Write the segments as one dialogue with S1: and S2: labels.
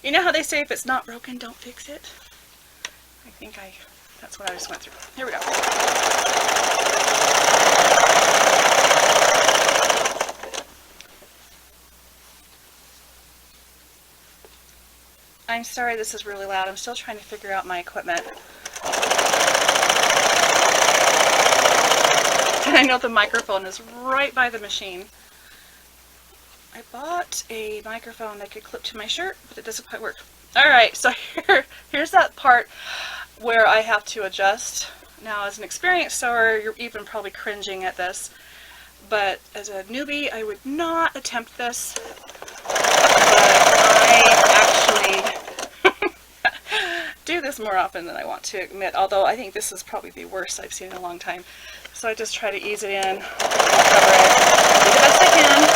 S1: You know how they say if it's not broken, don't fix it? I think that's what I just went through. Here we go. I'm sorry this is really loud. I'm still trying to figure out my equipment. And I know the microphone is right by the machine. I bought a microphone that could clip to my shirt, but it doesn't quite work. Alright, so here's that part where I have to adjust. Now, as an experienced sewer, you're even probably cringing at this, but as a newbie, I would not attempt this. But I actually do this more often than I want to admit, although I think this is probably the worst I've seen in a long time. So I just try to ease it in, and cover it, do the best I can.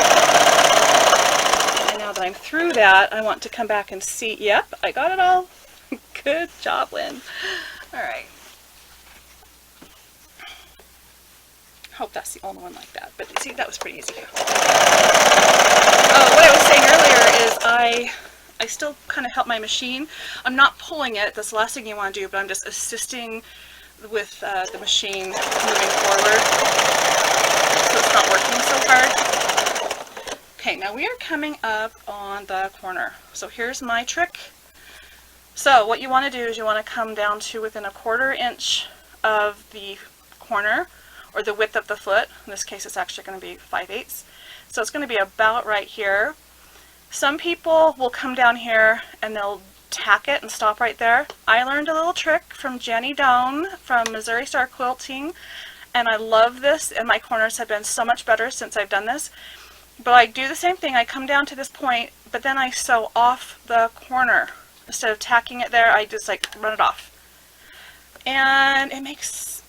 S1: And now that I'm through that, I want to come back and see, yep, I got it all. Good job, Lynn. Alright. Hope that's the only one like that, but see, that was pretty easy. Oh, what I was saying earlier is I still kind of help my machine. I'm not pulling it, that's the last thing you want to do, but I'm just assisting with the machine moving forward, so it's not working so hard. Okay, now we are coming up on the corner. So here's my trick. So what you want to do is you want to come down to within 1/4 inch of the corner, or the width of the foot. In this case it's actually going to be 5/8. So it's going to be about right here. Some people will come down here and they'll tack it and stop right there. I learned a little trick from Jenny Doan from Missouri Star Quilting, and I love this, and my corners have been so much better since I've done this. But I do the same thing. I come down to this point, but then I sew off the corner. Instead of tacking it there, I just like run it off. And it makes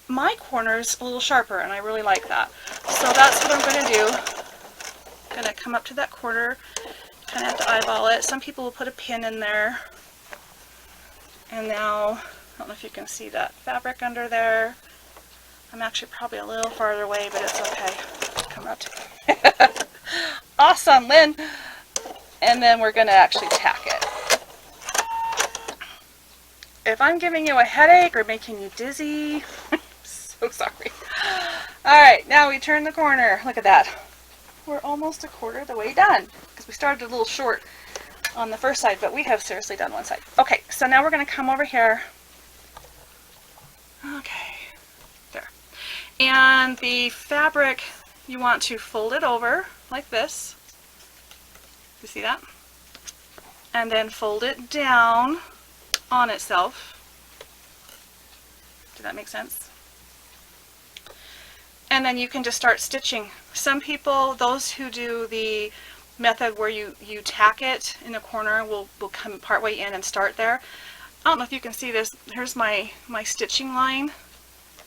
S1: my corners a little sharper, and I really like that. So that's what I'm going to do. I'm going to come up to that corner, kind of have to eyeball it. Some people will put a pin in there. And now, I don't know if you can see that fabric under there. I'm actually probably a little farther away, but it's okay. Come up to awesome, Lynn! And then we're going to actually tack it. If I'm giving you a headache or making you dizzy, so sorry. Alright, now we turn the corner. Look at that. We're almost 1/4 of the way done, because we started a little short on the first side, but we have seriously done one side. Okay, so now we're going to come over here. Okay, there. And the fabric, you want to fold it over like this. You see that? And then fold it down on itself. Did that make sense? And then you can just start stitching. Some people, those who do the method where you tack it in the corner, will come partway in and start there. I don't know if you can see this. Here's my stitching line.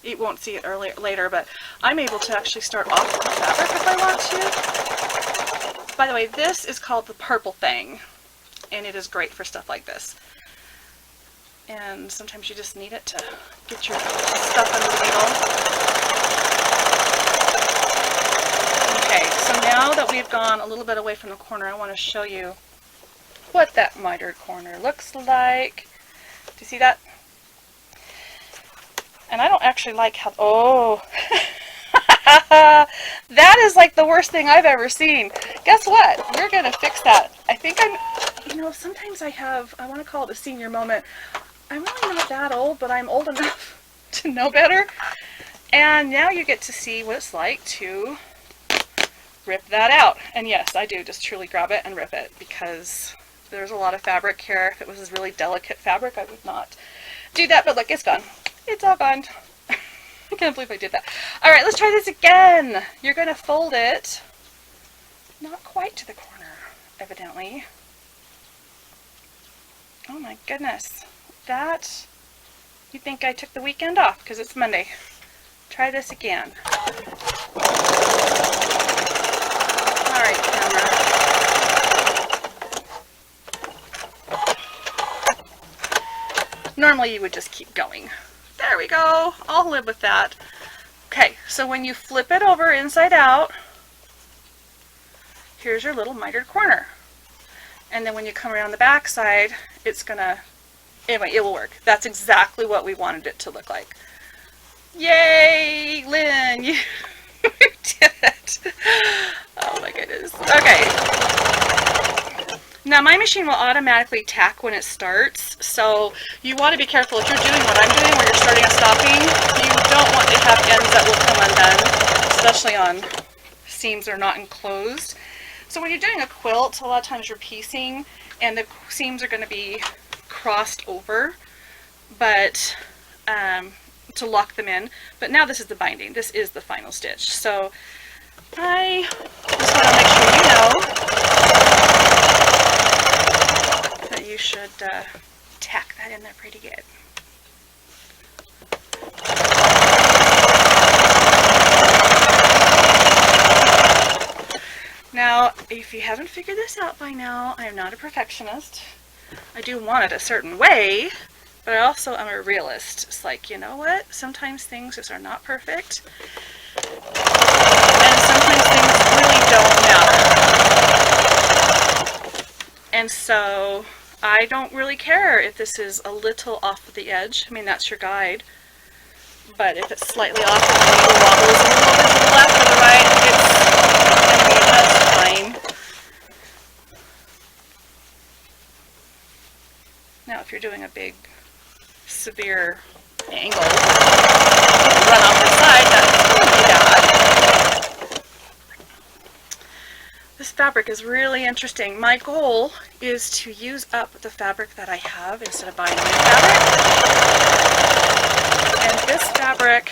S1: You won't see it later, but I'm able to actually start off the fabric if I want to. By the way, this is called the purple thing, and it is great for stuff like this. And sometimes you just need it to get your stuff under the needle. Okay, so now that we've gone a little bit away from the corner, I want to show you what that mitered corner looks like. Do you see that? And I don't actually like how, oh, that is like the worst thing I've ever seen. Guess what? We're going to fix that. I think sometimes I want to call it a senior moment. I'm really not that old, but I'm old enough to know better. And now you get to see what it's like to rip that out. And yes, I do just truly grab it and rip it, because there's a lot of fabric here. If it was really delicate fabric, I would not do that, but look, it's gone. It's all gone. I can't believe I did that. Alright, let's try this again. You're going to fold it, not quite to the corner, evidently. Oh my goodness. That, you think I took the weekend off because it's Monday. Try this again. Alright, camera. Normally you would just keep going. There we go. I'll live with that. Okay, so when you flip it over inside out, here's your little mitered corner. and then when you come around the back side, it's gonna, anyway, it will work. That's exactly what we wanted it to look like. Yay, Lynn, you did it. Oh my goodness. Okay. Now my machine will automatically tack when it starts, so you want to be careful if you're doing what I'm doing where you're starting and stopping. You don't want to have ends that will come undone, especially on seams that are not enclosed. So when you're doing a quilt, a lot of times you're piecing and the seams are going to be crossed over, but to lock them in. But now this is the binding. This is the final stitch. So I just want to make sure you know that you should tack that in there pretty good. Now, if you haven't figured this out by now, I am not a perfectionist. I do want it a certain way, but I also am a realist. It's like, you know what? Sometimes things just are not perfect, and sometimes things really don't matter. And so I don't really care if this is a little off of the edge. I mean, that's your guide. But if it's slightly off and the needle wobbles a little bit to the left or the right, that's fine. Now, if you're doing a big, severe angle, run off the side, that's going to be bad. This fabric is really interesting. My goal is to use up the fabric that I have instead of buying new fabric. And this fabric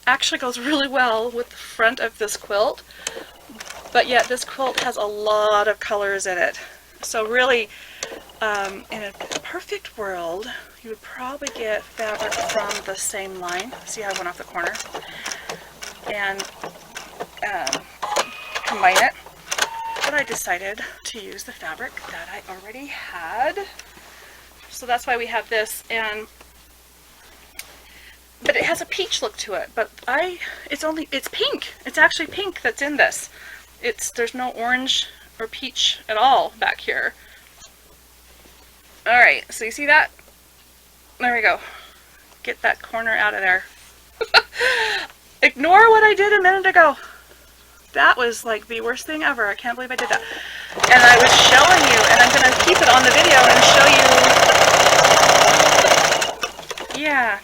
S1: actually goes really well with the front of this quilt, but yet this quilt has a lot of colors in it. So really, in a perfect world, you would probably get fabric from the same line. See how I went off the corner? And combine it. But I decided to use the fabric that I already had. So that's why we have this, but it has a peach look to it. But it's pink. It's actually pink that's in this. There's no orange or peach at all back here. Alright, so you see that? There we go. Get that corner out of there. Ignore what I did a minute ago. That was like the worst thing ever. I can't believe I did that. And I was showing you, and I'm going to keep it on the video and show you. Yeah.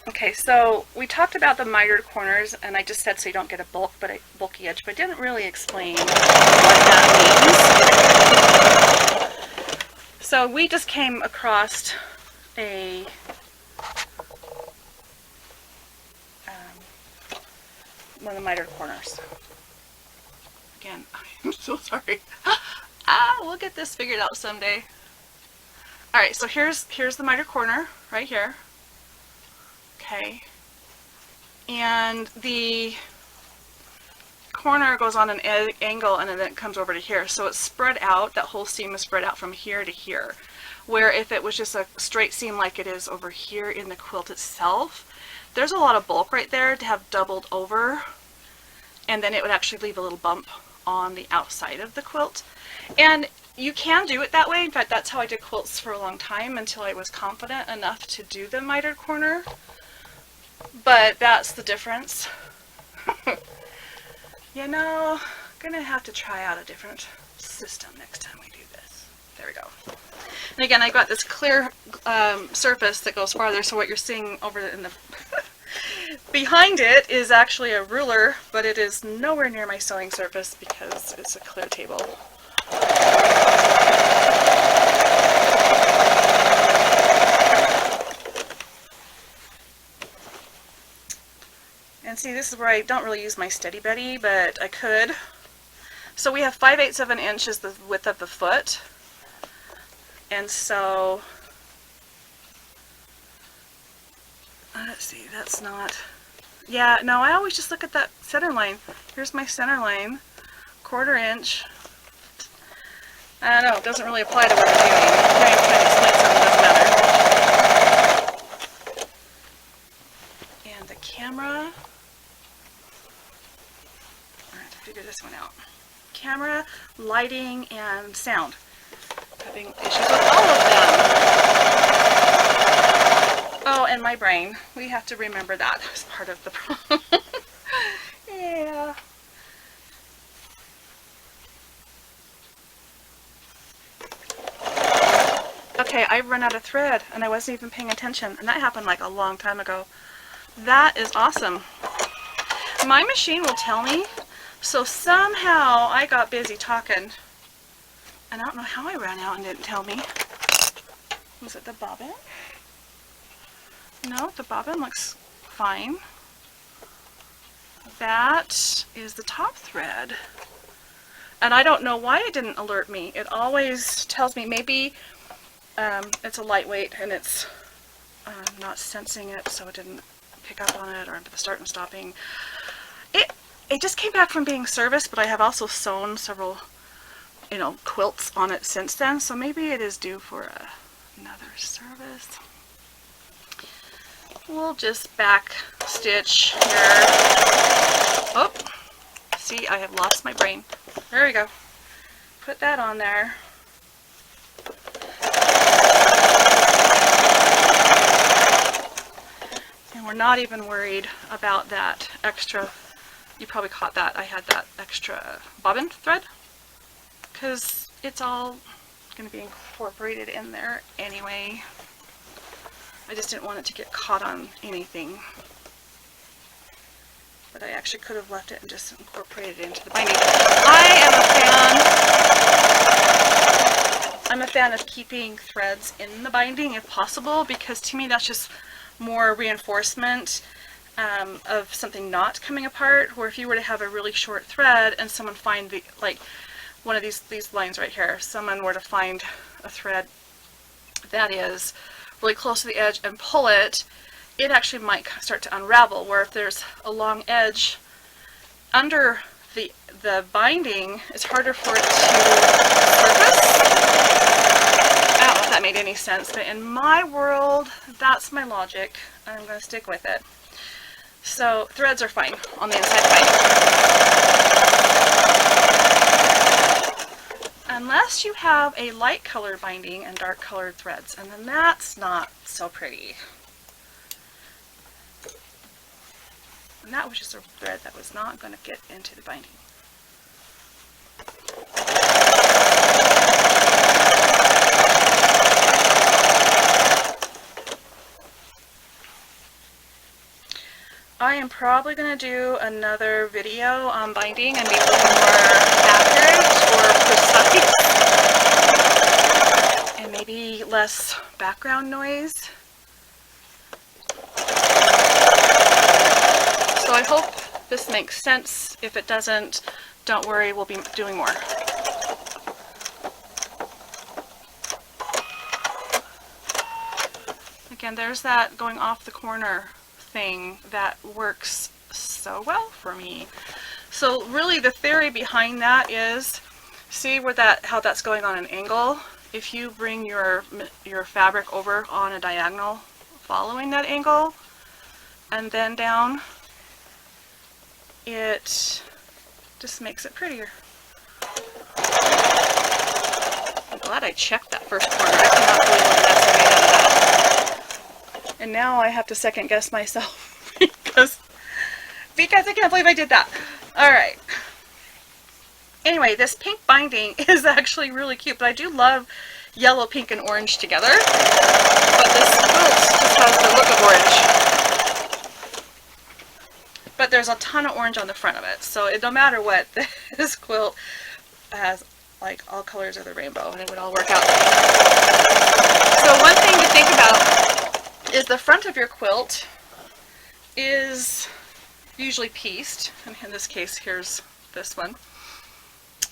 S1: Okay, so we talked about the mitered corners, and I just said so you don't get a bulky edge, but I didn't really explain what that means. So we just came across one of the mitered corners. Again, I'm so sorry. We'll get this figured out someday. All right, so here's the mitered corner right here. Okay, and the corner goes on an angle and then it comes over to here, so it's spread out. That whole seam is spread out from here to here, where if it was just a straight seam like it is over here in the quilt itself, there's a lot of bulk right there to have doubled over, and then it would actually leave a little bump on the outside of the quilt. And you can do it that way. In fact, that's how I did quilts for a long time until I was confident enough to do the mitered corner. But that's the difference. You know, I'm gonna have to try out a different system next time we do this. There we go. And again, I got this clear surface that goes farther, so what you're seeing over in the behind it is actually a ruler, but it is nowhere near my sewing surface because it's a clear table. And see, this is where I don't really use my Steady Betty, but I could. So we have 5/8 of an inch is the width of the foot. And so, let's see, that's not, yeah, no, I always just look at that center line. Here's my center line, 1/4 inch. I don't know, it doesn't really apply to what we're doing. Now you're trying to explain something that doesn't matter. And the camera. Alright, figure this one out. Camera, lighting, and sound. Having issues with all of them. Oh, and my brain. We have to remember that as part of the problem. Yeah. Okay, I've run out of thread and I wasn't even paying attention, and that happened like a long time ago. That is awesome. My machine will tell me, so somehow I got busy talking and I don't know how I ran out and didn't tell me. Was it the bobbin? No, the bobbin looks fine. That is the top thread. And I don't know why it didn't alert me. It always tells me maybe it's a lightweight and it's not sensing it, so it didn't pick up on it, or the start and stopping. It just came back from being serviced, but I have also sewn several, quilts on it since then, so maybe it is due for another service. We'll just back stitch here. Oh, see, I have lost my brain. There we go. Put that on there. And we're not even worried about that extra, you probably caught that, I had that extra bobbin thread, because it's all going to be incorporated in there anyway. I just didn't want it to get caught on anything. But I actually could have left it and just incorporated it into the binding. I'm a fan of keeping threads in the binding if possible, because to me that's just more reinforcement of something not coming apart. Where if you were to have a really short thread and someone find one of these lines right here, someone were to find a thread that is really close to the edge and pull it, it actually might start to unravel, where if there's a long edge under the binding, it's harder for it to surface. I don't know if that made any sense, but in my world, that's my logic, and I'm going to stick with it. So threads are fine on the inside binding. Unless you have a light colored binding and dark colored threads, and then that's not so pretty. And that was just a thread that was not going to get into the binding. I am probably going to do another video on binding and be a little more accurate or precise. And maybe less background noise. So I hope this makes sense. If it doesn't, don't worry, we'll be doing more. Again, there's that going off the corner thing that works so well for me. So really the theory behind that is, see where how that's going on an angle? If you bring your fabric over on a diagonal following that angle and then down, it just makes it prettier. I'm glad I checked that first corner. I cannot believe what that's made out of that. And now I have to second guess myself because I can't believe I did that. Alright. Anyway, this pink binding is actually really cute, but I do love yellow, pink, and orange together. But this quilt just has the look of orange. But there's a ton of orange on the front of it, so no matter what, this quilt has like all colors of the rainbow, and it would all work out. So one thing to think about is the front of your quilt is usually pieced, and in this case here's this one,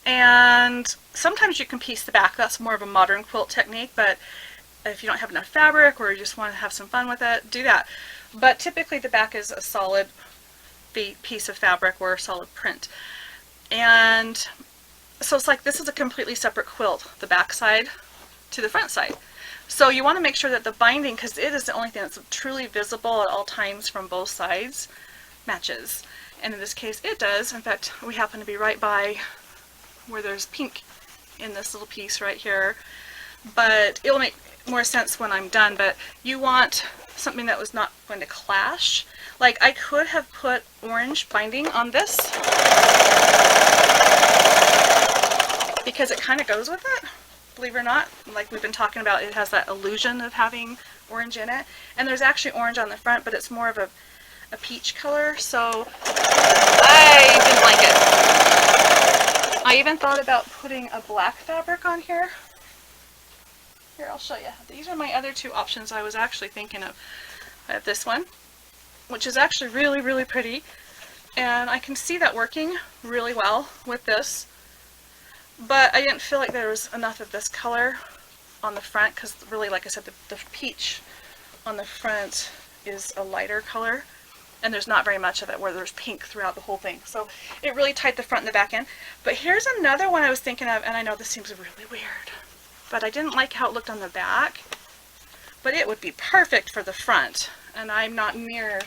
S1: and sometimes you can piece the back. That's more of a modern quilt technique, but if you don't have enough fabric or you just want to have some fun with it, do that. But typically the back is a solid piece of fabric or a solid print, and so it's like this is a completely separate quilt, the back side to the front side. So you want to make sure that the binding, because it is the only thing that's truly visible at all times from both sides, matches. And in this case it does. In fact, we happen to be right by where there's pink in this little piece right here. But it'll make more sense when I'm done. But you want something that was not going to clash. Like I could have put orange binding on this because it kind of goes with it, believe it or not. Like we've been talking about, it has that illusion of having orange in it. And there's actually orange on the front, but it's more of a peach color, so I didn't like it. I even thought about putting a black fabric on here. Here, I'll show you. These are my other two options I was actually thinking of. I have this one, which is actually really, really pretty, and I can see that working really well with this, but I didn't feel like there was enough of this color on the front, because really, like I said, the peach on the front is a lighter color, and there's not very much of it where there's pink throughout the whole thing. So it really tied the front and the back end. But here's another one I was thinking of, and I know this seems really weird, but I didn't like how it looked on the back, but it would be perfect for the front, and I'm not near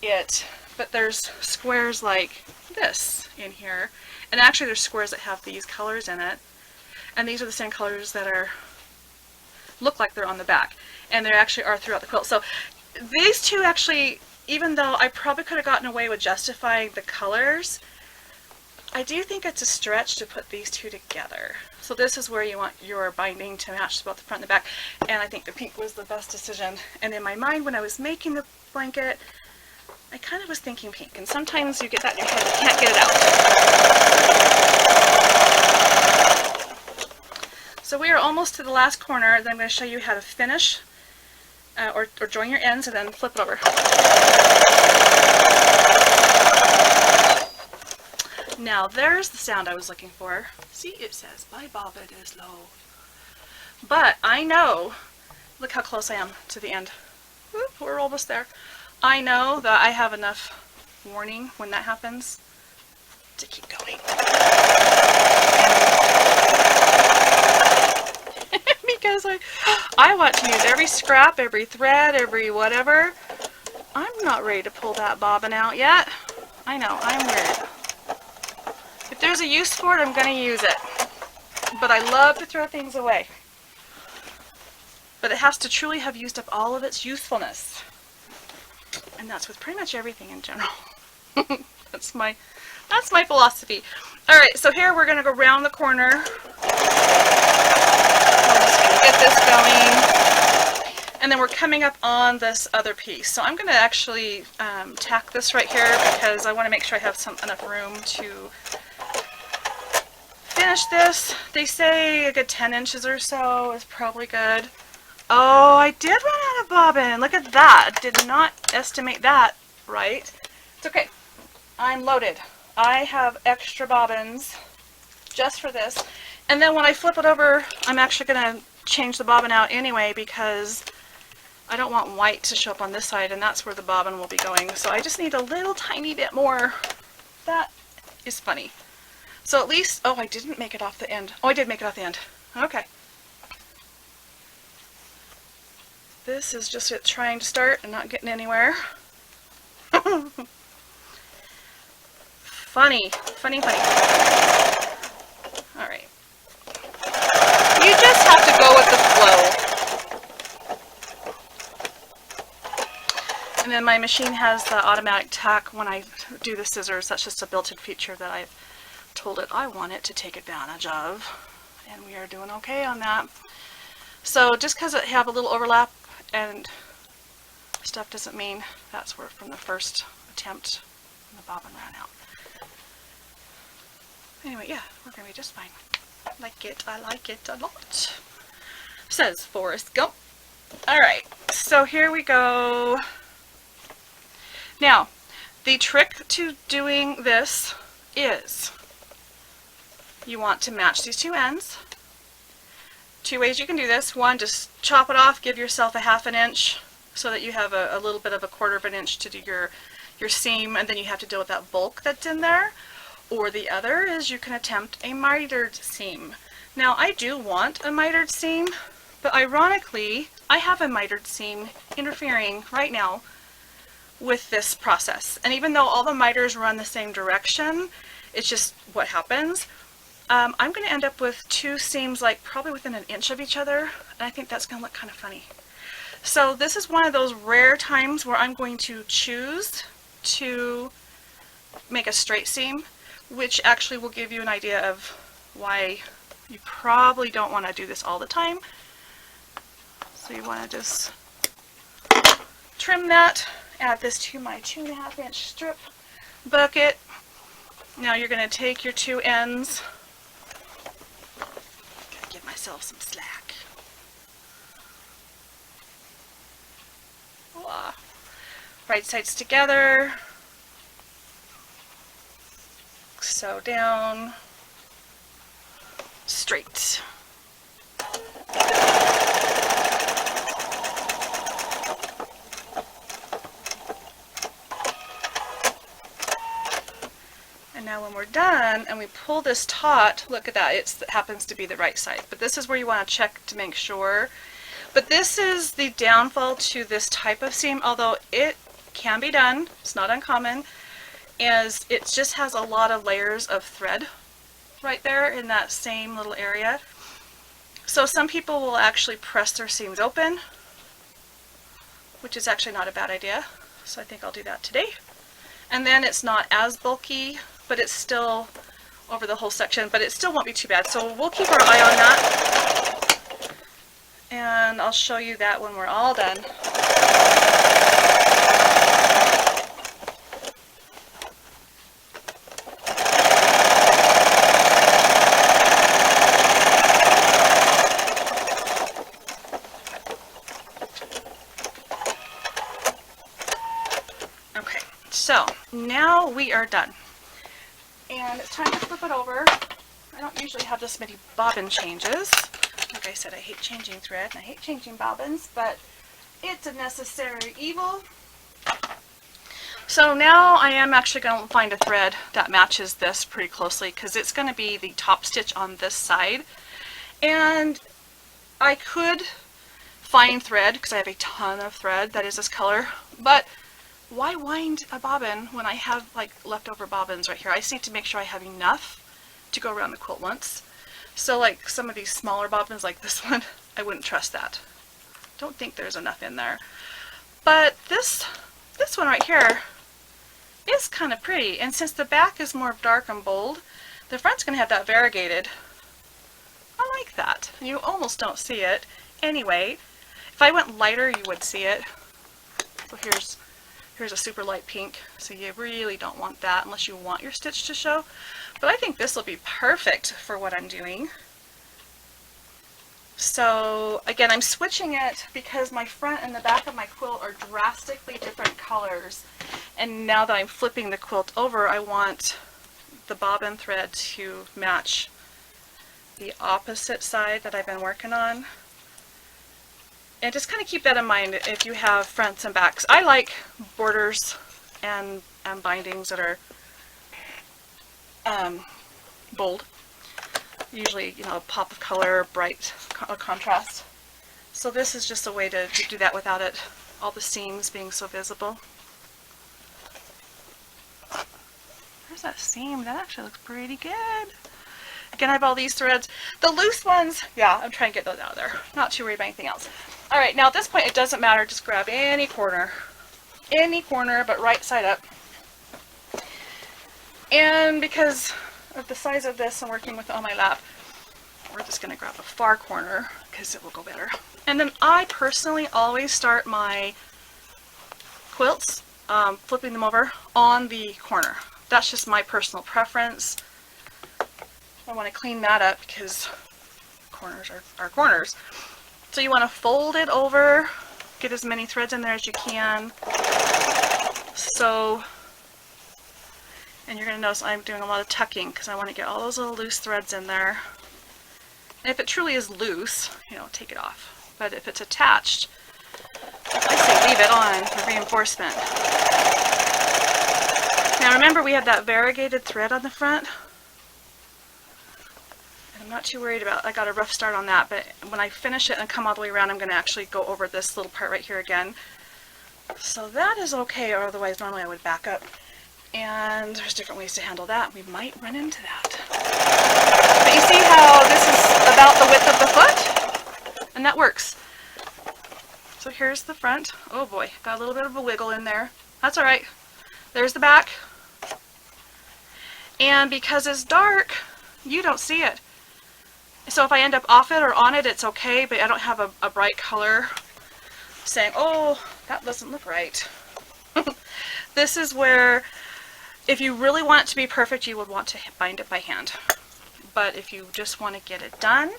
S1: it. But there's squares like this in here, and actually there's squares that have these colors in it, and these are the same colors that look like they're on the back, and they actually are throughout the quilt. So these two actually, even though I probably could have gotten away with justifying the colors, I do think it's a stretch to put these two together. So this is where you want your binding to match both the front and the back, and I think the pink was the best decision. And in my mind, when I was making the blanket, I kind of was thinking pink, and sometimes you get that in your head, you can't get it out. So we are almost to the last corner. Then I'm going to show you how to finish or join your ends and then flip it over. Now there's the sound I was looking for. See, it says "Bye Bob, it is low." But I know, look how close I am to the end. Whoop, we're almost there. I know that I have enough warning when that happens to keep going. Because I want to use every scrap, every thread, every whatever. I'm not ready to pull that bobbin out yet. I know, I'm weird. If there's a use for it, I'm going to use it. But I love to throw things away. But it has to truly have used up all of its usefulness. And that's with pretty much everything in general. That's my philosophy. Alright, so here we're going to go around the corner. We're just going to get this going. And then we're coming up on this other piece. So I'm going to actually tack this right here because I want to make sure I have enough room to finish this. They say a good 10 inches or so is probably good. Oh, I did run out of bobbin. Look at that. I did not estimate that right. It's okay. I'm loaded. I have extra bobbins just for this. And then when I flip it over, I'm actually going to change the bobbin out anyway because I don't want white to show up on this side, and that's where the bobbin will be going. So I just need a little tiny bit more. That is funny. So at least, oh, I didn't make it off the end. Oh, I did make it off the end. Okay. This is just it trying to start and not getting anywhere. Funny. Alright. You just have to go with the flow. And then my machine has the automatic tack when I do the scissors. That's just a built-in feature that I've told it I want it to take advantage of. And we are doing okay on that. So just because it have a little overlap and stuff doesn't mean that's where from the first attempt the bobbin ran out. Anyway, yeah, we're going to be just fine. I like it a lot. Says Forrest Gump. Alright, so here we go. Now, the trick to doing this is you want to match these two ends. Two ways you can do this. One, just chop it off, give yourself a 1/2 inch so that you have a little bit of a 1/4 inch to do your seam, and then you have to deal with that bulk that's in there. Or the other is you can attempt a mitered seam. Now I do want a mitered seam, but ironically I have a mitered seam interfering right now with this process. And even though all the miters run the same direction, it's just what happens. I'm going to end up with two seams like probably within an inch of each other, and I think that's going to look kind of funny. So this is one of those rare times where I'm going to choose to make a straight seam, which actually will give you an idea of why you probably don't want to do this all the time. So you want to just trim that, add this to my 2.5 inch strip bucket. Now you're going to take your two ends, gotta give myself some slack. Voila. Right sides together, sew down, straight. And now when we're done and we pull this taut, look at that, it happens to be the right side. But this is where you want to check to make sure. But this is the downfall to this type of seam, although it can be done, it's not uncommon, is it just has a lot of layers of thread right there in that same little area. So some people will actually press their seams open, which is actually not a bad idea. So I think I'll do that today. And then it's not as bulky, but it's still over the whole section, but it still won't be too bad. So we'll keep our eye on that. And I'll show you that when we're all done. Okay, so now we are done. And it's time to flip it over. I don't usually have this many bobbin changes. Like I said, I hate changing thread and I hate changing bobbins, but it's a necessary evil. So now I am actually going to find a thread that matches this pretty closely, because it's going to be the top stitch on this side. And I could find thread, because I have a ton of thread that is this color, but why wind a bobbin when I have like leftover bobbins right here? I just need to make sure I have enough to go around the quilt once. So like some of these smaller bobbins like this one, I wouldn't trust that. Don't think there's enough in there. But this one right here is kind of pretty, and since the back is more dark and bold, the front's going to have that variegated. I like that. You almost don't see it. Anyway, if I went lighter, you would see it. So here's a super light pink, so you really don't want that unless you want your stitch to show. But I think this will be perfect for what I'm doing. So again, I'm switching it because my front and the back of my quilt are drastically different colors. And now that I'm flipping the quilt over, I want the bobbin thread to match the opposite side that I've been working on. And just kind of keep that in mind if you have fronts and backs. I like borders and bindings that are bold. Usually, you know, a pop of color, bright contrast. So this is just a way to do that without all the seams being so visible. There's that seam. That actually looks pretty good. Again, I have all these threads. The loose ones, yeah, I'm trying to get those out of there. Not too worried about anything else. All right, now at this point, it doesn't matter. Just grab any corner, but right side up. And because of the size of this and working with it on my lap, we're just going to grab a far corner because it will go better. And then I personally always start my quilts flipping them over on the corner. That's just my personal preference. I want to clean that up because corners are corners. So you want to fold it over, get as many threads in there as you can. So, and you're going to notice I'm doing a lot of tucking because I want to get all those little loose threads in there. And if it truly is loose, you know, take it off. But if it's attached, I say leave it on for reinforcement. Now remember, we have that variegated thread on the front. And I'm not too worried about, I got a rough start on that, but when I finish it and come all the way around, I'm going to actually go over this little part right here again. So that is okay, or otherwise normally I would back up. And there's different ways to handle that. We might run into that. But you see how this is about the width of the foot? And that works. So here's the front. Oh boy, got a little bit of a wiggle in there. That's alright. There's the back. And because it's dark, you don't see it. So if I end up off it or on it, it's okay, but I don't have a bright color saying, oh, that doesn't look right. This is where, if you really want it to be perfect, you would want to bind it by hand. But if you just want to get it done,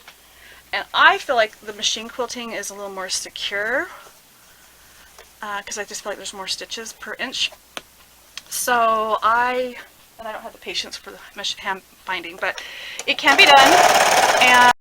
S1: and I feel like the machine quilting is a little more secure, because I just feel like there's more stitches per inch. So I don't have the patience for the hand binding, but it can be done. And